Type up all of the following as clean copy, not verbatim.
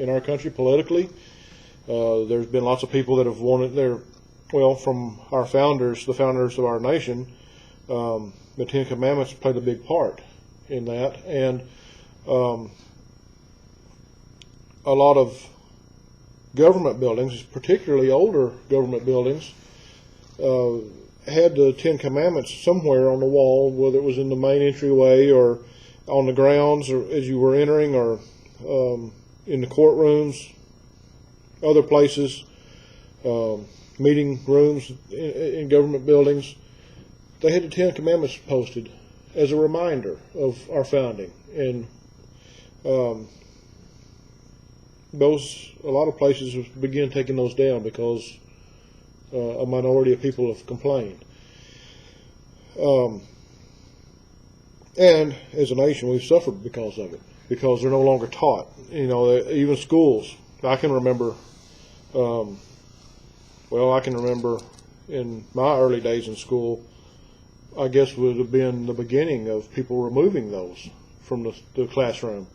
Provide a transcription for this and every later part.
in our country politically. There's been lots of people that have wanted from our founders, the founders of our nation, the Ten Commandments played a big part in that, and a lot of government buildings, particularly older government buildings, had the Ten Commandments somewhere on the wall, whether it was in the main entryway or on the grounds or as you were entering, or in the courtrooms, other places, meeting rooms in government buildings. They had the Ten Commandments posted as a reminder of our founding. And a lot of places began taking those down because a minority of people have complained. And as a nation, we've suffered because of it, because they're no longer taught. Even schools. I can remember in my early days in school, I guess would have been the beginning of people removing those from the classroom,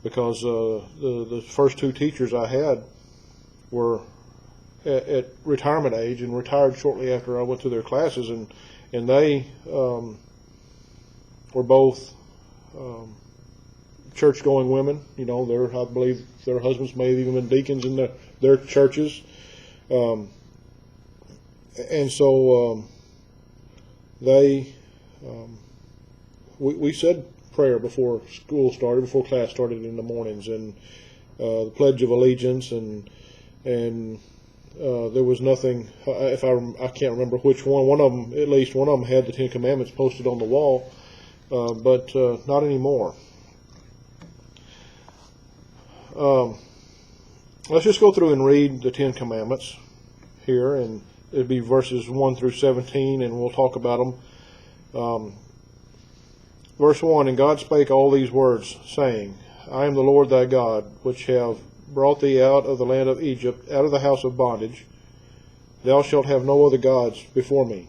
because the first two teachers I had were at retirement age and retired shortly after I went through their classes, and they were both church-going women. I believe their husbands may have even been deacons in their churches, and so we said prayer before school started, before class started in the mornings, and the Pledge of Allegiance, and there was nothing. I can't remember which one. One of them, at least one of them, had the Ten Commandments posted on the wall, but not anymore. Let's just go through and read the Ten Commandments here, and it'd be verses 1 through 17, and we'll talk about them. Verse 1, And God spake all these words, saying, I am the Lord thy God, which have brought thee out of the land of Egypt, out of the house of bondage. Thou shalt have no other gods before me.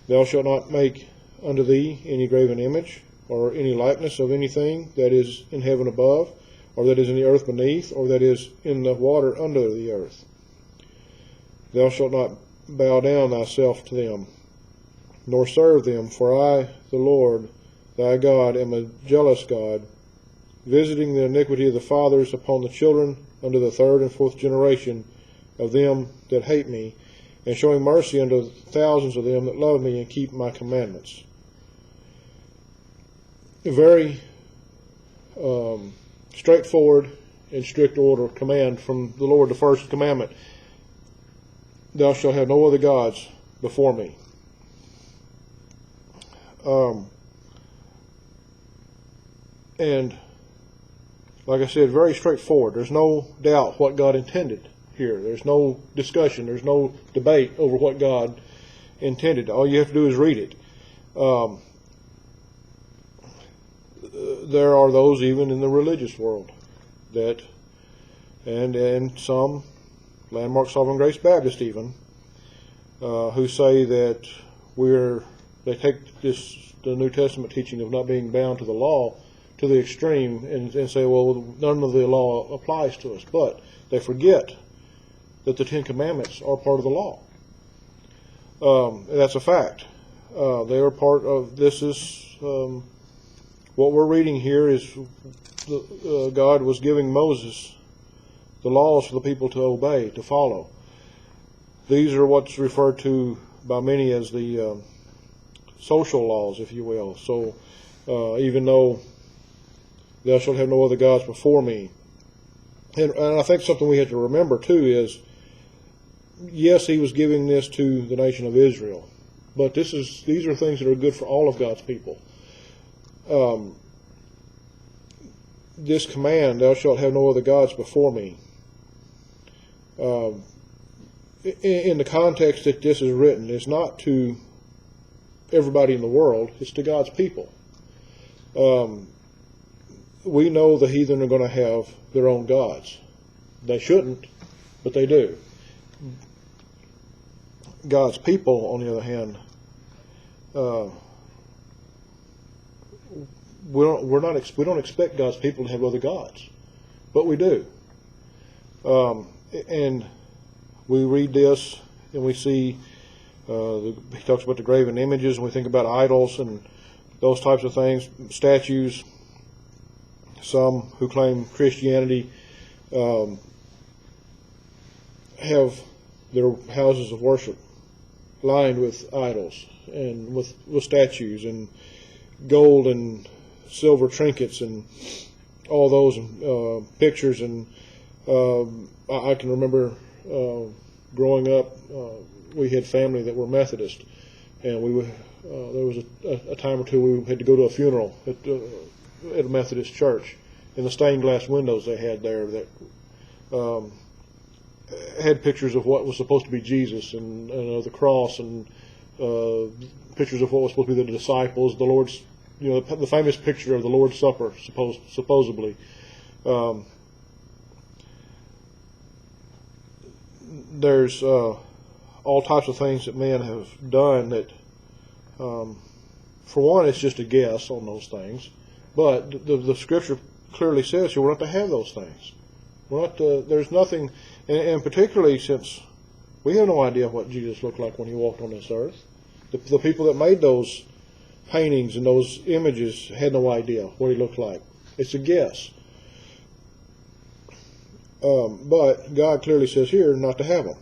Thou shalt not make unto thee any graven image, or any likeness of anything that is in heaven above, or that is in the earth beneath, or that is in the water under the earth. Thou shalt not bow down thyself to them, nor serve them, for I, the Lord thy God, am a jealous God, visiting the iniquity of the fathers upon the children unto the third and fourth generation of them that hate me, and showing mercy unto thousands of them that love me and keep my commandments. A very straightforward and strict order command from the Lord. The first commandment, thou shalt have no other gods before me. And like I said, very straightforward. There's no doubt what God intended here. There's no discussion. There's no debate over what God intended. All you have to do is read it. There are those even in the religious world that, and some, Landmark Sovereign Grace Baptist even, who say that they take the New Testament teaching of not being bound to the law to the extreme, and say, well, none of the law applies to us. But they forget that the Ten Commandments are part of the law. That's a fact. They are part of, this is, what we're reading here is God was giving Moses the laws for the people to obey, to follow. These are what's referred to by many as the social laws, if you will. So even though thou shalt have no other gods before me. And I think something we have to remember too is, yes, he was giving this to the nation of Israel, but these are things that are good for all of God's people. This command, thou shalt have no other gods before me, in the context that this is written, is not to everybody in the world, it's to God's people. We know the heathen are going to have their own gods. They shouldn't, but they do. God's people, on the other hand, we don't expect God's people to have other gods, but we do. And we read this and we see he talks about the graven images, and we think about idols and those types of things, statues. Some who claim Christianity have their houses of worship lined with idols and with statues and gold and silver trinkets and all those pictures. And I can remember growing up, we had family that were Methodist, and we would, there was a time or two we had to go to a funeral at a Methodist church, and the stained glass windows they had there that had pictures of what was supposed to be Jesus and the cross, and pictures of what was supposed to be the disciples, the Lord's, the famous picture of the Lord's Supper, supposedly. There's all types of things that men have done that, for one, it's just a guess on those things. But the Scripture clearly says we're not to have those things. We're not to, there's nothing, and particularly since we have no idea what Jesus looked like when he walked on this earth. The people that made those paintings and those images had no idea what he looked like. It's a guess. But God clearly says here not to have them.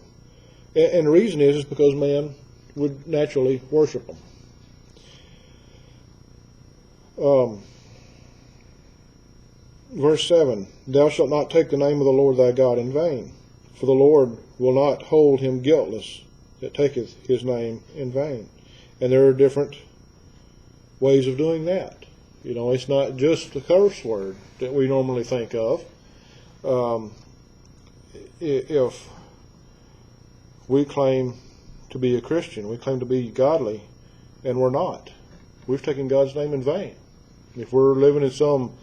And the reason is because man would naturally worship them. Verse 7, thou shalt not take the name of the Lord thy God in vain, for the Lord will not hold him guiltless that taketh his name in vain. And there are different ways of doing that. It's not just the curse word that we normally think of. If we claim to be a Christian, we claim to be godly, and we're not, we've taken God's name in vain. If we're living in some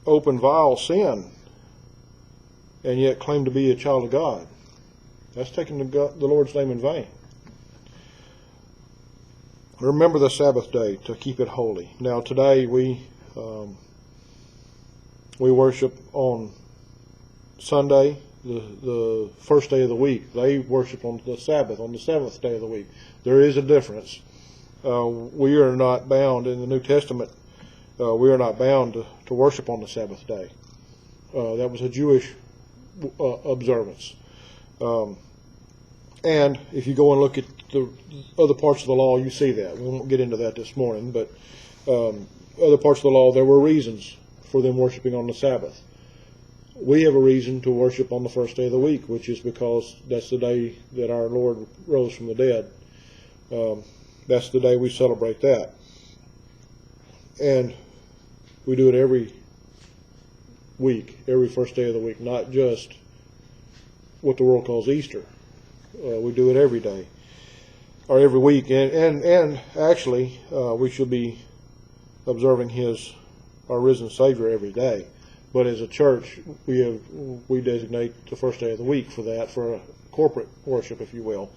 open, vile sin, and yet claim to be a child of God, that's taking the Lord's name in vain. Remember the Sabbath day to keep it holy. Now today we worship on Sunday, the first day of the week. They worship on the Sabbath, on the seventh day of the week. There is a difference. We are not bound in the New Testament. We are not bound to worship on the Sabbath day. That was a Jewish observance. And if you go and look at the other parts of the law, you see that. We won't get into that this morning, but other parts of the law, there were reasons for them worshiping on the Sabbath. We have a reason to worship on the first day of the week, which is because that's the day that our Lord rose from the dead. That's the day we celebrate that. And we do it every week, every first day of the week, not just what the world calls Easter. We do it every day, or every week. And actually, we should be observing our risen Savior every day. But as a church, we designate the first day of the week for that, for a corporate worship, if you will.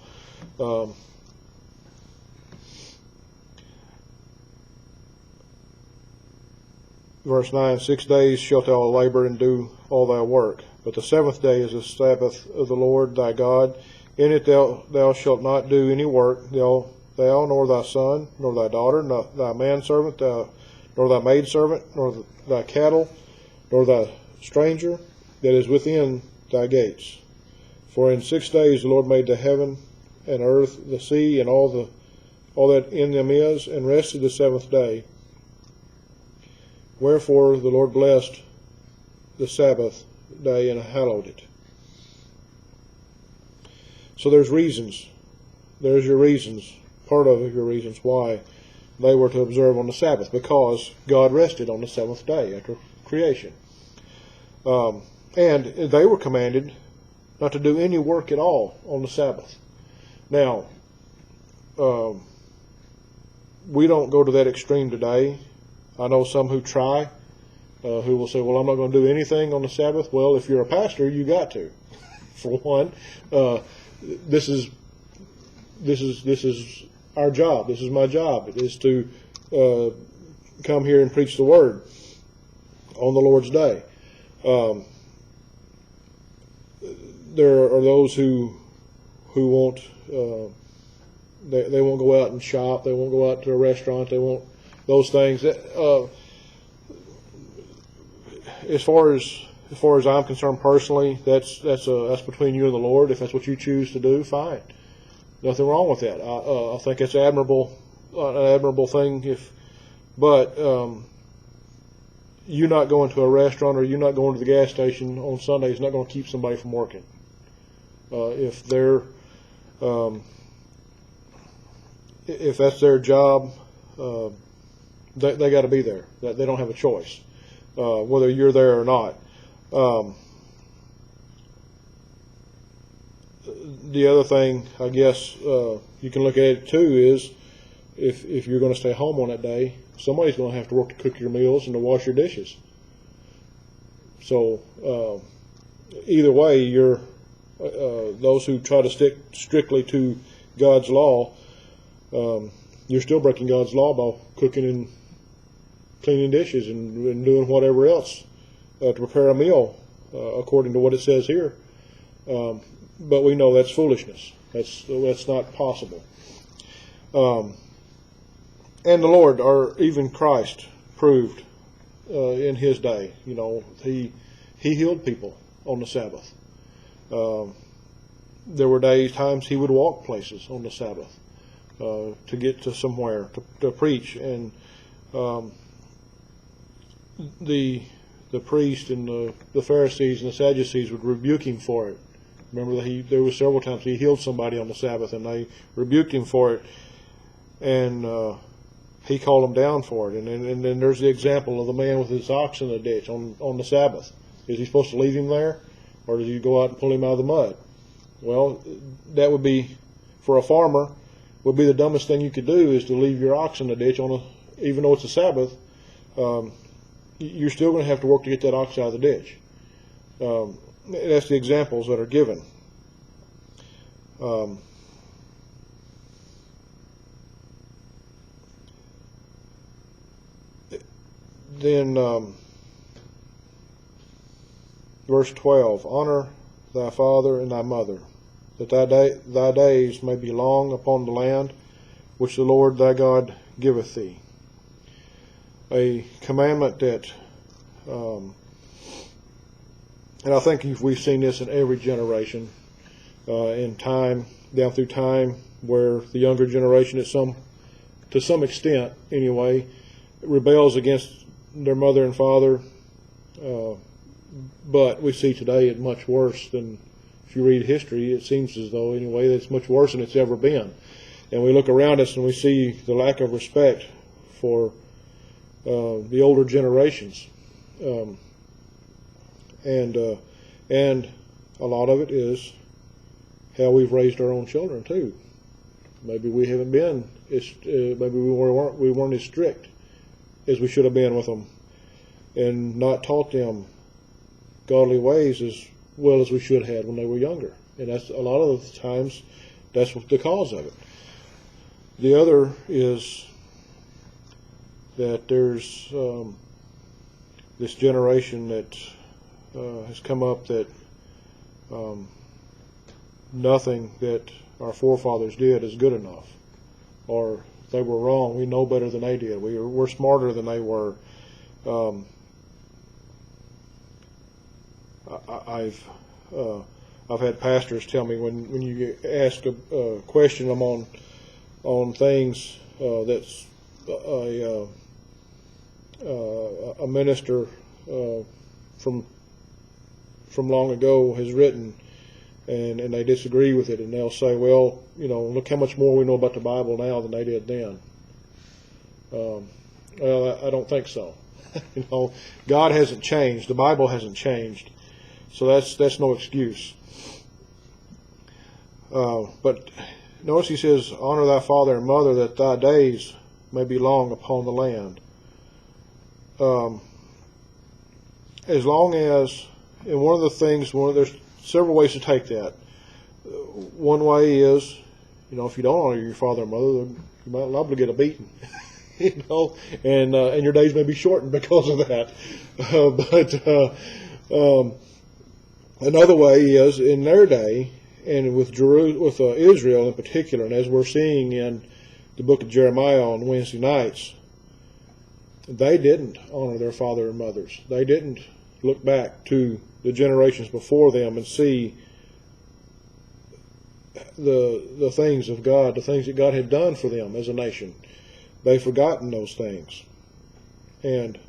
Verse 9, 6 days shalt thou labor and do all thy work, but the seventh day is the Sabbath of the Lord thy God. In it thou shalt not do any work, thou nor thy son, nor thy daughter, nor thy manservant, nor thy maidservant, nor thy cattle, nor thy stranger that is within thy gates. For in 6 days the Lord made the heaven and earth, the sea, and all that in them is, and rested the seventh day. Wherefore the Lord blessed the Sabbath day and hallowed it. So there's reasons. There's your reasons, part of your reasons why they were to observe on the Sabbath, because God rested on the seventh day after creation. And they were commanded not to do any work at all on the Sabbath. Now, we don't go to that extreme today. I know some who try, who will say, well, I'm not going to do anything on the Sabbath. Well, if you're a pastor, you got to. For one, this is our job. This is my job. It is to come here and preach the Word on the Lord's day. Um, there are those who won't they won't go out and shop. They won't go out to a restaurant. They won't those things. As far as I'm concerned personally, that's between you and the Lord. If that's what you choose to do, fine. Nothing wrong with that. I think it's an admirable thing. But you not going to a restaurant or you not going to the gas station on Sunday is not going to keep somebody from working. If that's their job, they got to be there. They don't have a choice, whether you're there or not. The other thing, I guess, you can look at it too is if you're going to stay home on that day, somebody's going to have to work to cook your meals and to wash your dishes. So either way, you're those who try to stick strictly to God's law, you're still breaking God's law by cooking and cleaning dishes and doing whatever else to prepare a meal according to what it says here. But we know that's foolishness. That's not possible. And the Lord, or even Christ, proved in His day. You know, He healed people on the Sabbath. There were times He would walk places on the Sabbath to get to somewhere to preach, and the priest and the Pharisees and the Sadducees would rebuke Him for it. Remember that there were several times He healed somebody on the Sabbath, and they rebuked Him for it, and He called them down for it. And then there's the example of the man with his ox in the ditch on the Sabbath. Is he supposed to leave him there, or does he go out and pull him out of the mud? Well, that would be, for a farmer, would be the dumbest thing you could do, is to leave your ox in the ditch even though it's a Sabbath. You're still going to have to work to get that ox out of the ditch. That's the examples that are given. Then verse 12, honor thy father and thy mother, that thy days may be long upon the land which the Lord thy God giveth thee. A commandment that, and I think we've seen this in every generation, in time, down through time, where the younger generation, to some extent anyway, rebels against their mother and father, but we see today it much worse than, if you read history, it seems as though anyway it's much worse than it's ever been. And we look around us and we see the lack of respect for the older generations, and a lot of it is how we've raised our own children too. Maybe we haven't been maybe we weren't as strict as we should have been with them, and not taught them godly ways as well as we should have when they were younger. And that's a lot of the times that's what the cause of it. The other is that there's this generation that has come up that nothing that our forefathers did is good enough, or they were wrong. We know better than they did. We're smarter than they were. I've had pastors tell me when you ask a question them on things that's a minister from long ago has written, and they disagree with it, and they'll say, well, you know, look how much more we know about the Bible now than they did then. Well, I don't think so. You know, God hasn't changed. The Bible hasn't changed. So that's no excuse. But notice he says, honor thy father and mother, that thy days may be long upon the land. As long as, and one of the things, there's several ways to take that. One way is, you know, if you don't honor your father and mother, you might liable to get a beating. You know, and your days may be shortened because of that. Another way is in their day, and with Israel in particular, and as we're seeing in the book of Jeremiah on Wednesday nights, they didn't honor their father and mothers. They didn't look back to the generations before them and see the things of God, the things that God had done for them as a nation. They've forgotten those things. And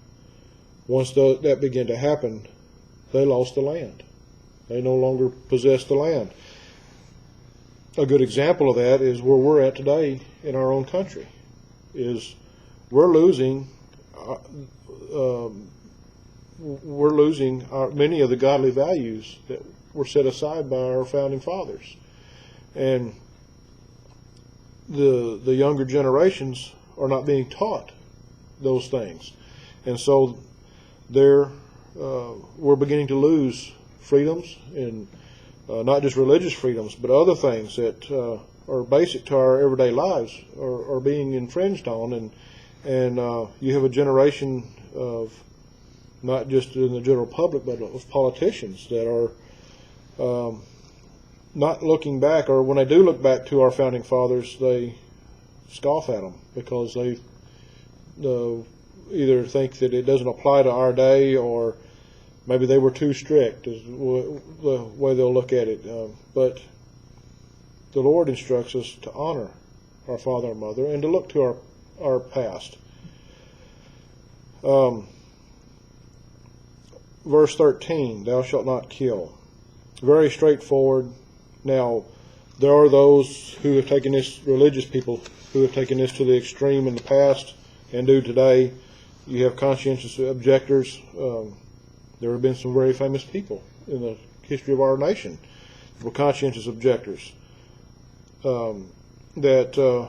once that began to happen, they lost the land. They no longer possessed the land. A good example of that is where we're at today in our own country. Is we're losing many of the godly values that were set aside by our founding fathers, and the younger generations are not being taught those things, and so we're beginning to lose freedoms, and not just religious freedoms, but other things that are basic to our everyday lives are being infringed on, and you have a generation of, not just in the general public, but of politicians that are not looking back, or when they do look back to our founding fathers, they scoff at them because they either think that it doesn't apply to our day, or maybe they were too strict, is the way they'll look at it. But the Lord instructs us to honor our father and mother and to look to our past. Verse 13, thou shalt not kill. Very straightforward. Now, there are those who have taken this, religious people, who have taken this to the extreme in the past and do today. You have conscientious objectors. There have been some very famous people in the history of our nation who were conscientious objectors that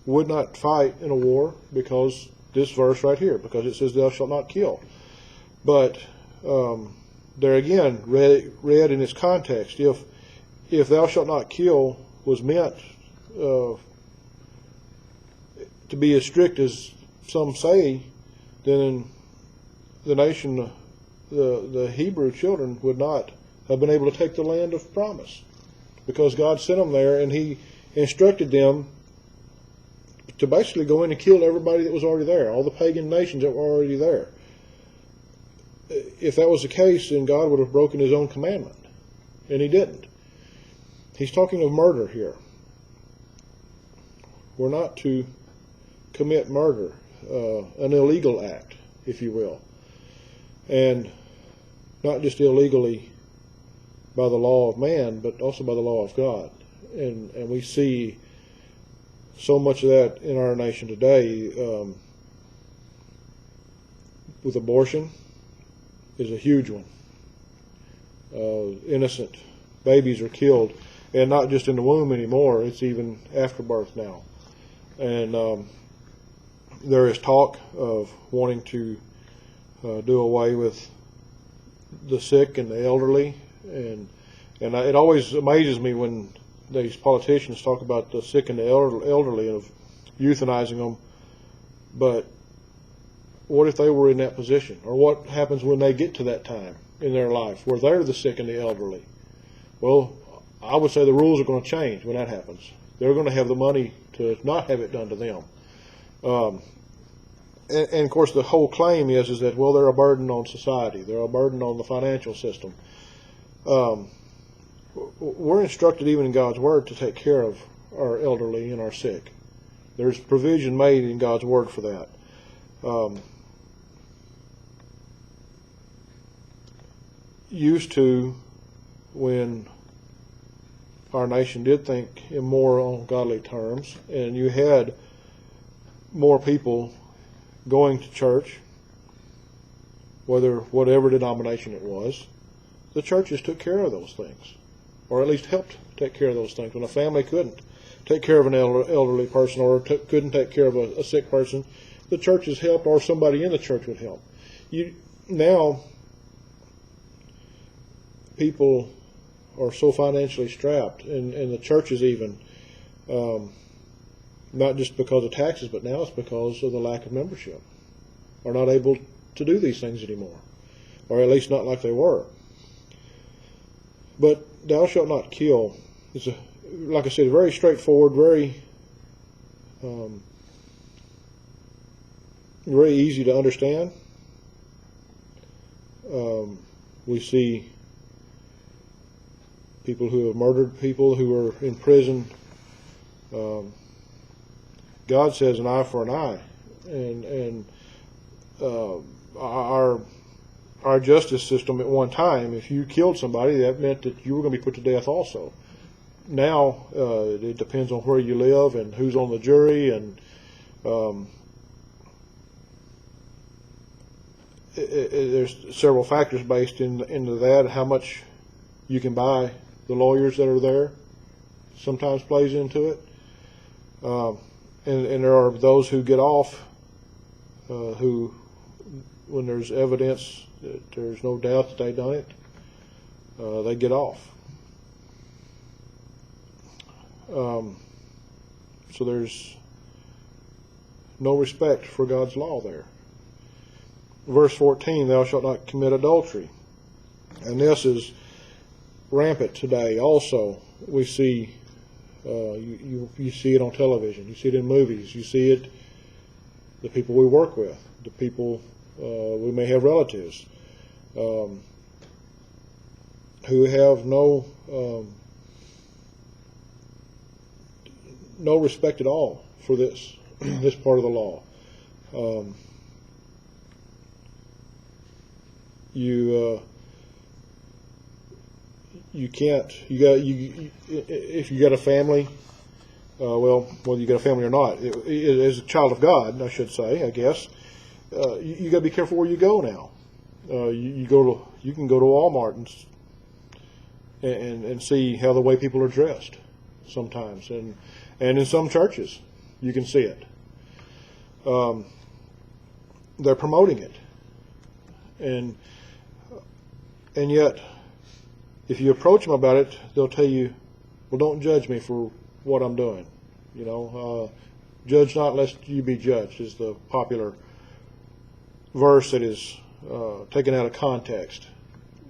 would not fight in a war because this verse right here, because it says thou shalt not kill. But there again, read in its context, if thou shalt not kill was meant to be as strict as some say, then the nation, the Hebrew children, would not have been able to take the land of promise, because God sent them there and He instructed them to basically go in and kill everybody that was already there, all the pagan nations that were already there. If that was the case, then God would have broken His own commandment, and He didn't. He's talking of murder here. We're not to commit murder, an illegal act, if you will, and not just illegally by the law of man, but also by the law of God. And we see so much of that in our nation today. With abortion is a huge one. Innocent babies are killed, and not just in the womb anymore, it's even after birth now. And there is talk of wanting to do away with the sick and the elderly, and it always amazes me when these politicians talk about the sick and the elderly and of euthanizing them. But what if they were in that position? Or what happens when they get to that time in their life where they're the sick and the elderly? Well, I would say the rules are going to change when that happens. They're going to have the money to not have it done to them. And of course, the whole claim is that, well, they're a burden on society. They're a burden on the financial system. We're instructed even in God's Word to take care of our elderly and our sick. There's provision made in God's Word for that. Used to, when our nation did think in more on godly terms, and you had more people going to church, whatever denomination it was, the churches took care of those things, or at least helped take care of those things. When a family couldn't take care of an elderly person, or couldn't take care of a sick person, the churches helped, or somebody in the church would help. Now, people are so financially strapped, and the churches even, not just because of taxes, but now it's because of the lack of membership, are not able to do these things anymore. or at least not like they were. But thou shalt not kill. It's like I said, very straightforward, very easy to understand. We see people who have murdered people who are in prison. God says an eye for an eye, and our justice system at one time, if you killed somebody, that meant that you were going to be put to death also. Now it depends on where you live and who's on the jury, and there's several factors based into that. How much you can buy the lawyers that are there sometimes plays into it. And there are those who get off, who, when there's evidence that there's no doubt that they done it, they get off. So there's no respect for God's law there. Verse 14, thou shalt not commit adultery. And this is rampant today also. We see, you see it on television, you see it in movies, you see it, the people we work with, the people, we may have relatives, who have no respect at all for this this part of the law. You can't. If you got a family, well, whether you got a family or not, as a child of God, I should say, I guess, you got to be careful where you go now. You can go to Walmart and see how the way people are dressed sometimes, and in some churches you can see it. They're promoting it, and yet, if you approach them about it, they'll tell you, well, don't judge me for what I'm doing. You know, judge not lest you be judged is the popular verse that is taken out of context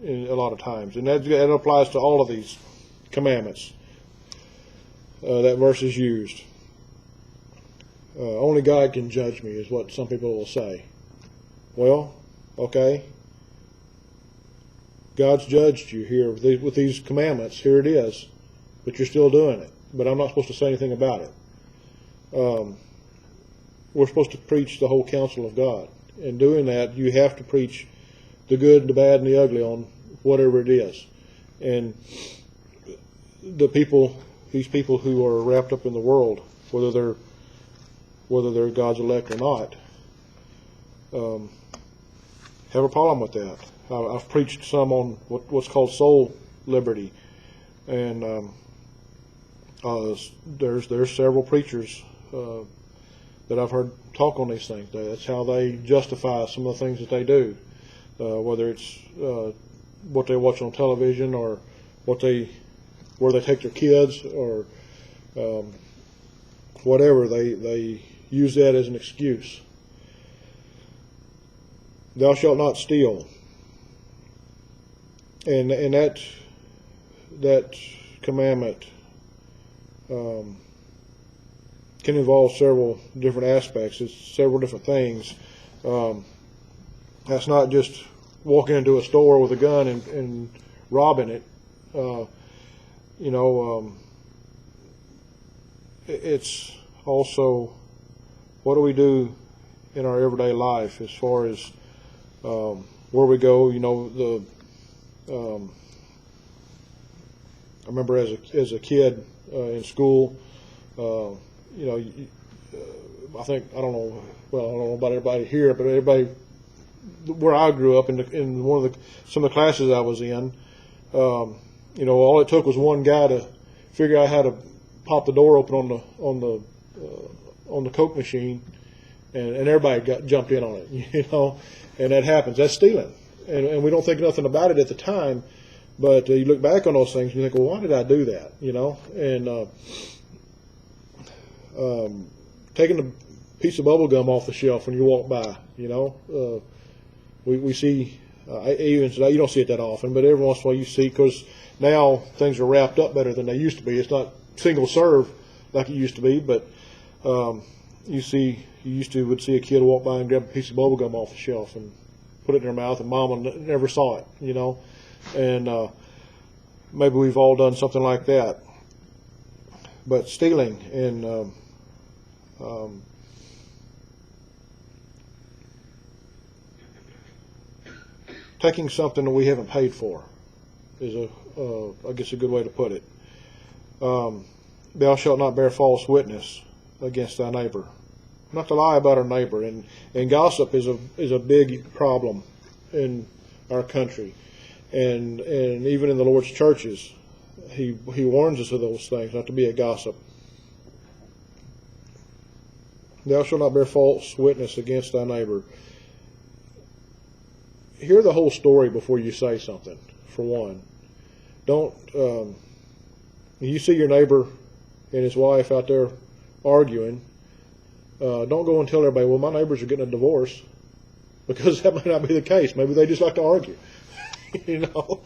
a lot of times. And that applies to all of these commandments. That verse is used. Only God can judge me is what some people will say. Well, okay. God's judged you here with these commandments. Here it is. But you're still doing it. But I'm not supposed to say anything about it. We're supposed to preach the whole counsel of God. In doing that, you have to preach the good, the bad, and the ugly on whatever it is. And these people who are wrapped up in the world, whether they're God's elect or not, have a problem with that. I've preached some on what's called soul liberty, and there's several preachers that I've heard talk on these things. That's how they justify some of the things that they do, whether it's what they watch on television or where they take their kids or whatever. They use that as an excuse. Thou shalt not steal. And that commandment can involve several different aspects. It's several different things. That's not just walking into a store with a gun and robbing it. It's also what do we do in our everyday life as far as where we go. I remember as a kid in school, I don't know about everybody here, but everybody where I grew up in some of the classes I was in, all it took was one guy to figure out how to pop the door open on the Coke machine, and everybody jumped in on it, and that happens. That's stealing. And we don't think nothing about it at the time, but you look back on those things and you think, well, why did I do that? And taking a piece of bubble gum off the shelf when you walk by, we see Even today, you don't see it that often, but every once in a while you see, because now things are wrapped up better than they used to be. It's not single serve like it used to be, but you would see a kid walk by and grab a piece of bubble gum off the shelf and put it in their mouth, and mama never saw it, and maybe we've all done something like that. But stealing and taking something that we haven't paid for is I guess a good way to put it. Thou shalt not bear false witness against thy neighbor. Not to lie about our neighbor, and gossip is a big problem in our country, and even in the Lord's churches, he warns us of those things, not to be a gossip. Thou shalt not bear false witness against thy neighbor. Hear the whole story before you say something. For one, don't. You see your neighbor and his wife out there arguing. Don't go and tell everybody, well, my neighbors are getting a divorce, because that might not be the case. Maybe they just like to argue, or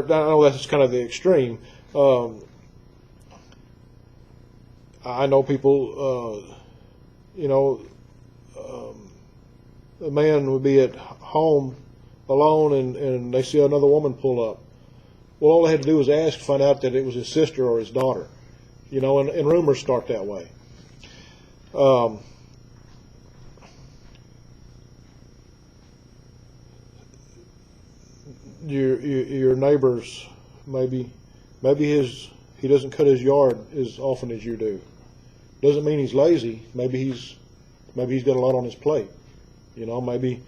I know that's kind of the extreme. I know people, a man would be at home alone and they see another woman pull up. Well, all they had to do was ask to find out that it was his sister or his daughter. And rumors start that way. Your neighbors, maybe he doesn't cut his yard as often as you do. Doesn't mean he's lazy. Maybe he's got a lot on his plate. Maybe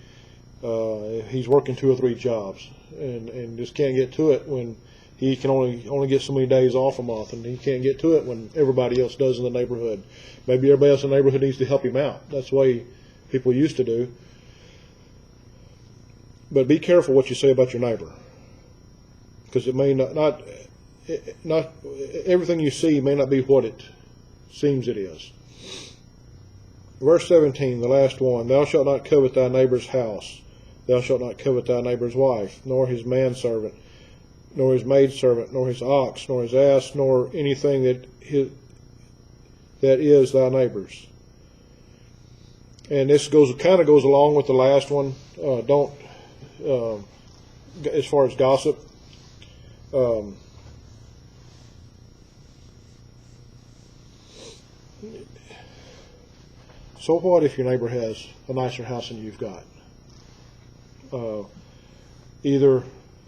he's working 2 or 3 jobs and just can't get to it when he can only get so many days off a month, and he can't get to it when everybody else does in the neighborhood. Maybe everybody else in the neighborhood needs to help him out. That's the way people used to do. But be careful what you say about your neighbor, because it may not everything you see may not be what it seems it is. Verse 17, the last one. Thou shalt not covet thy neighbor's house. Thou shalt not covet thy neighbor's wife, nor his manservant, nor his maidservant, nor his ox, nor his ass, nor anything that is thy neighbor's. And this kind of goes along with the last one. Don't, as far as gossip. So what if your neighbor has a nicer house than you've got? Either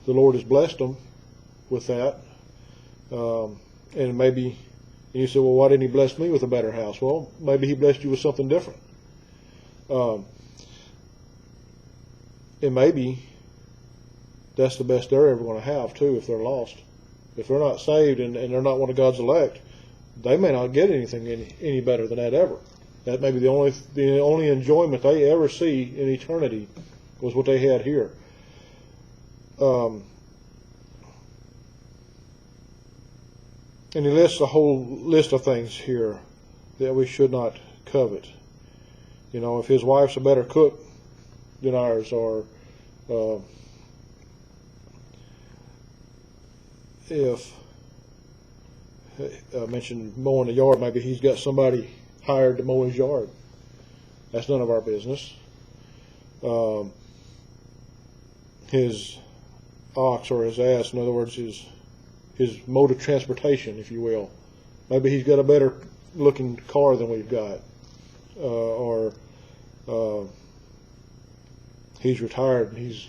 the Lord has blessed them with that, and maybe you say, well, why didn't he bless me with a better house? Well, maybe he blessed you with something different. And maybe that's the best they're ever going to have too, if they're lost. If they're not saved and they're not one of God's elect, they may not get anything any better than that ever. That may be the only enjoyment they ever see in eternity was what they had here. And he lists a whole list of things here that we should not covet. If his wife's a better cook than ours, or if I mentioned mowing the yard, maybe he's got somebody hired to mow his yard. That's none of our business. His ox or his ass, in other words, his mode of transportation, if you will. Maybe he's got a better looking car than we've got, or he's retired and he's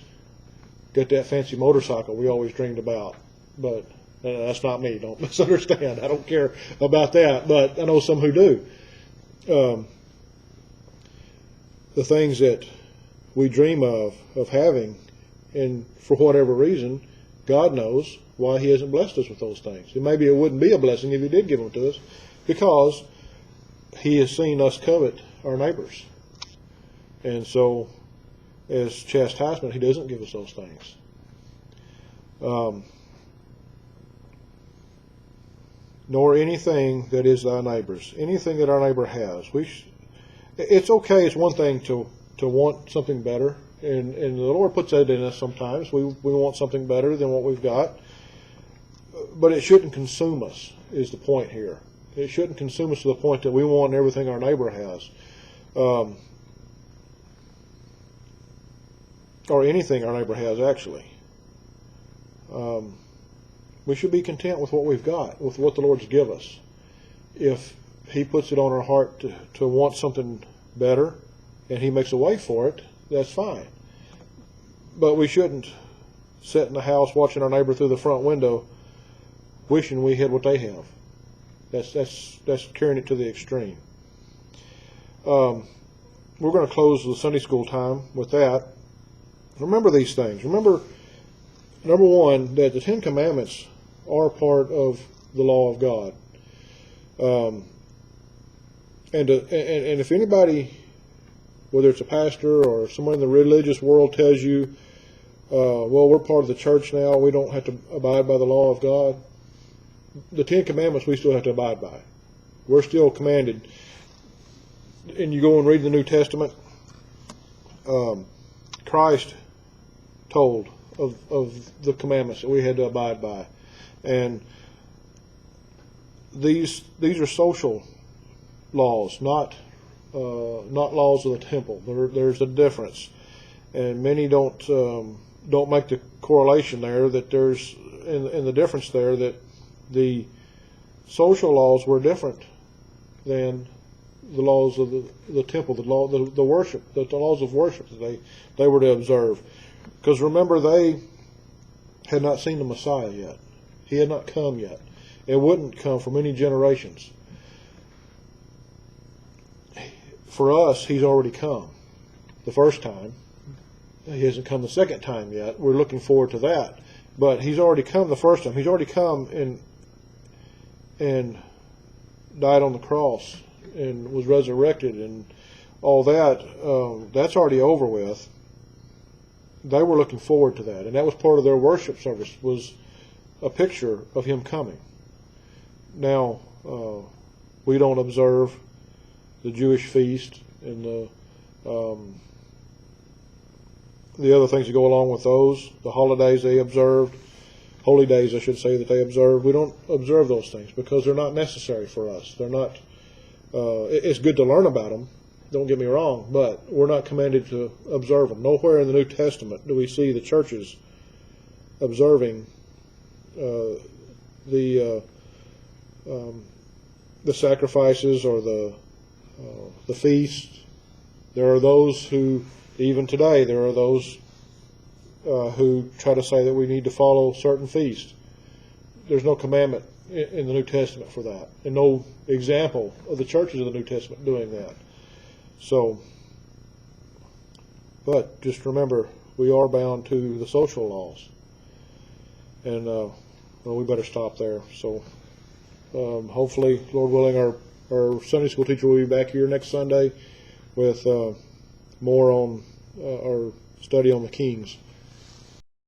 got that fancy motorcycle we always dreamed about. But that's not me. Don't misunderstand. I don't care about that, but I know some who do. The things that we dream of having, and for whatever reason, God knows why he hasn't blessed us with those things. And maybe it wouldn't be a blessing if he did give them to us, because he has seen us covet our neighbors. And so, as chastisement, he doesn't give us those things. Nor anything that is thy neighbor's. Anything that our neighbor has. It's okay, it's one thing to to want something better, and the Lord puts that in us sometimes. We want something better than what we've got, but it shouldn't consume us, is the point here. It shouldn't consume us to the point that we want everything our neighbor has, or anything our neighbor has, actually. We should be content with what we've got, with what the Lord's give us. If He puts it on our heart to want something better, and He makes a way for it, that's fine. But we shouldn't sit in the house watching our neighbor through the front window, wishing we had what they have. That's carrying it to the extreme. We're going to close the Sunday school time with that. Remember these things. Remember, number one, that the Ten Commandments are part of the law of God. And if anybody, whether it's a pastor or someone in the religious world, tells you, well, we're part of the church now, we don't have to abide by the law of God, the Ten Commandments we still have to abide by. We're still commanded. And you go and read the New Testament, Christ told of the commandments that we had to abide by. And these are social laws, not laws of the temple. There's a difference, and many don't make the correlation there that there's in the difference there that the social laws were different than the laws of the temple, the worship, the laws of worship that they were to observe. Because remember, they had not seen the Messiah yet. He had not come yet. It wouldn't come for many generations. For us, He's already come the first time. He hasn't come the second time yet. We're looking forward to that. But He's already come the first time. He's already come and died on the cross and was resurrected and all that. That's already over with. They were looking forward to that. And that was part of their worship service, was a picture of Him coming. Now, we don't observe the Jewish feast and the other things that go along with those, the holidays they observed, holy days I should say that they observed. We don't observe those things because they're not necessary for us. They're not. It's good to learn about them, don't get me wrong, but we're not commanded to observe them. Nowhere in the New Testament do we see the churches observing the sacrifices or the feast. There are those who, even today, there are those who try to say that we need to follow certain feasts. There's no commandment in the New Testament for that, and no example of the churches of the New Testament doing that. So, but just remember, we are bound to the social laws, and well, we better stop there. So, hopefully, Lord willing, our Sunday school teacher will be back here next Sunday with more on our study on the Kings.